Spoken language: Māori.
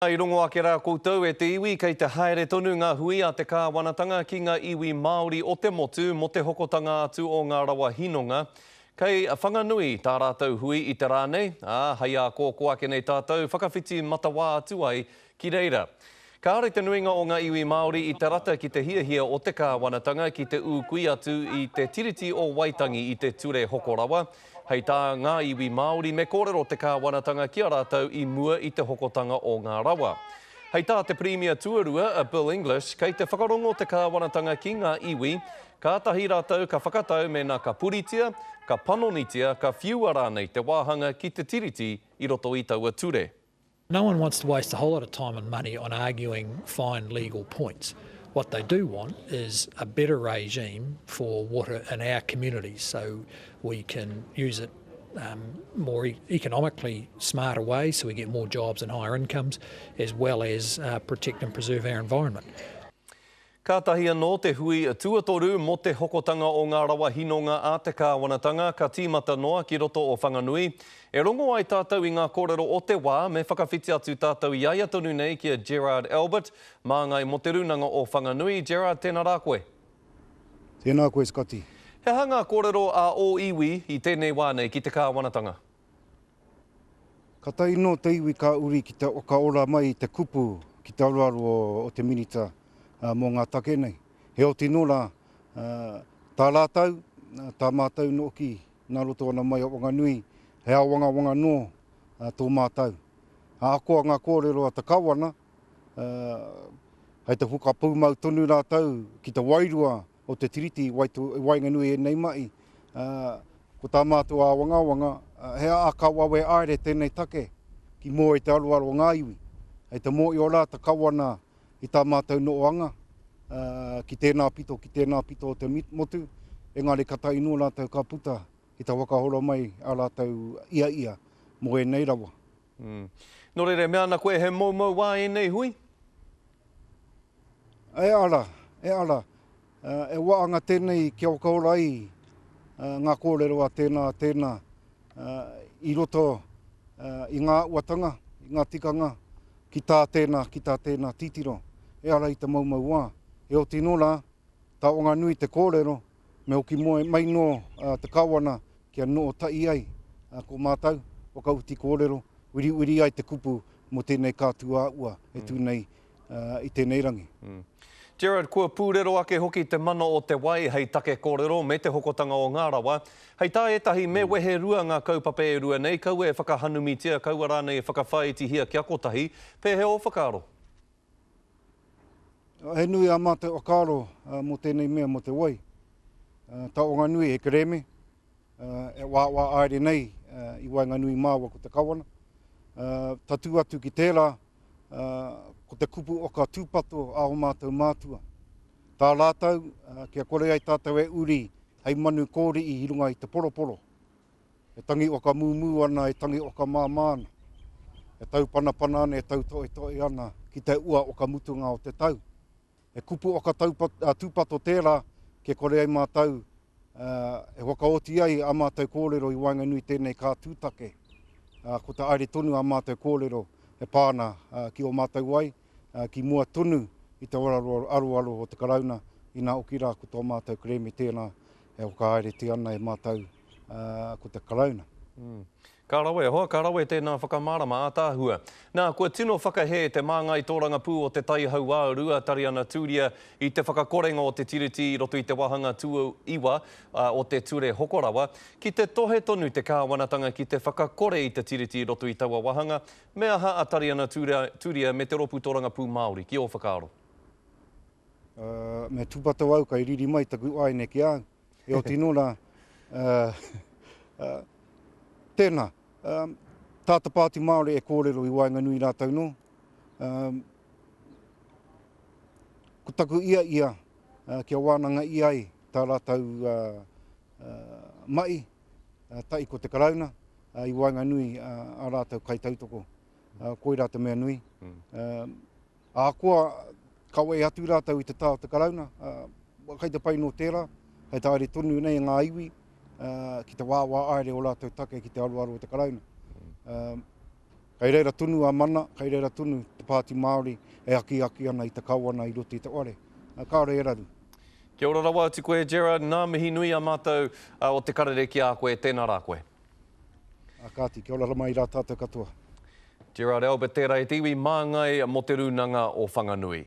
I rongo ake rā koutou e te iwi kei te haere tonu ngā hui a te kāwanatanga ki ngā iwi Māori o te motu mo te hokotanga atu o ngā rawa hinonga. Kei whanganui tā rātou hui i te rānei, hei a kōko ake nei tātou whakawhiti matawā atu ai ki reira. Ka are te nuinga o ngā iwi Māori i te rata ki te hiahia o te kāwanatanga ki te ūkui atu i te tiriti o Waitangi i te ture hokorawa. Hei tā ngā iwi Māori me kōrero te kāwanatanga ki a rātou i mua i te hokotanga o ngā rawa. Hei tā te Premier Tuarua, a Bill English, kei te whakarongo te kāwanatanga ki ngā iwi, ka tahi rātou ka whakatau mena ka puritia, ka panonitia, ka whiua rānei te wāhanga ki te tiriti i roto i taua ture. No one wants to waste a whole lot of time and money on arguing fine legal points. What they do want is a better regime for water in our communities so we can use it more economically smarter ways so we get more jobs and higher incomes, as well as protect and preserve our environment. Ka tahi anō te hui tuatoru mo te hokotanga o ngā rawa hinonga a te kāwanatanga ka tīmata noa ki roto o whanganui. E rongo ai tātou i ngā kōrero o te wā me whakawhiti atu tātou i aia tonu nei ki a Gerard Albert, mā ngai mo te runanga o whanganui. Gerard, tēnā rā koe. Tēnā koe, Scotty. He hanga kōrero a o iwi i tēnei wā nei ki te kāwanatanga? Ka tai no te iwi ka uri ki te oka ora mai te kupu ki te aruaru o te minita mō ngā take nei. He o tino rā, tā rātau, tā mātau no ki, nā roto ana mai o Whanganui, he a wanga no tō mātau. Akoa ngā kōrero a te kawana, hei te whukapū mau tonu rātau ki te wairua o te tiriti Wainganui e nei mai. Ko tā mātou a wanga, he a kawawe aere tēnei take, ki mō e te aruaru o ngā iwi. Hei te mō i ora te kawana i tā mātou no oanga, ki tēnā pito o te motu, engari ka tai no rātou ka puta i tā wakahora mai a rātou ia mō e nei rawa. Nō reire, mea na koe he mau wā e nei hui? E ara. E waanga tēnei ki wakahora ai, ngā kōrero a tēnā, i roto i ngā uatanga, i ngā tikanga, ki tā tēnā titiro. E ara i te mau wā. E o tino rā, tā Whanganui te kōrero, me hoki mai no te kawana kia no o tai ai ko mātau, o ka uti kōrero, wiri ai te kupu mo tēnei kātua ua e tūnei i tēnei rangi. Gerard, kua pūrero ake hoki te mana o te wai hei take kōrero me te hokotanga o ngā rawa. Hei tā etahi me wehe rua ngā kaupapa e rua nei, kaua e whakahanumitia, kaua rānei e whakawhāiti kia kotahi, pē he o whakaro? He nui a mātou o kāro mo tēnei mea mo te wai. Tā Whanganui e kereme, e wā aere nei i Wainganui māua ko te kawana. Tatu atu ki tērā, ko te kupu o ka tūpato a o mātou mātua. Tā rātau, kia kore ai tātou e uri, hei manu kōri i hirunga i te poroporo. E tangi o ka mūmū ana, e tangi o ka māmāna. E tau panapana ana, e tau toi ana, ki te ua o ka mutunga o te tau. E kupu o ka tūpato tērā, kia kore ai mātou, e wakaoti ai a mātou kōrero i Wainganui tēnei kā tūtake. Ko te aere tonu a mātou kōrero, e pāna ki o mātou ai, ki mua tonu i te aruaru o te karauna, i nā okira ko tō mātou kreme tēnā, e o ka aere te ana e mātou ko te karauna. Ka rawe tēnā whakamārama a tāhua. Nā, kua tino whakahe te māngai tōranga pū o te tai hauā rua Tariana Tūria i te whakakorenga o te tiriti i roto i te wahanga tū iwa o te ture hokorawa. Ki te tohe tonu te kāwanatanga ki te whakakore i te tiriti i roto i taua wahanga, mea ha a Tariana Tūria me te ropu tōranga pū Māori, ki o whakaaro? Me tūpato au kai riri mai taku ai ne ki au. E o tino rā, tēnā. Tāta Pāti Māori e kōrero i Wainganui rātau no. Ko taku ia kia wānanga i ai tā rātau mai, tai ko te karauna, i Wainganui a rātau kai tautoko. Koe rā te mea nui. Ākoa kaua e atu rātau i te tā o te karauna, kai te pai no tērā, hei tā are tonu nei ngā iwi, ki te wā aere o rātou take ki te aruaru o te karauna. Kei reira tunu a mana, kei reira tunu te Pāti Māori e aki ana i te kawana i roto i te ore. Kāore e raru. Kia ora rawa atu koe, Gerard. Nā mihi nui a mātou o te karereki a koe, tēnā rā koe. Kāti, kia ora mai rā tātou katoa. Gerard Albert, tērā e te iwi māngai mo te runanga o Whanganui.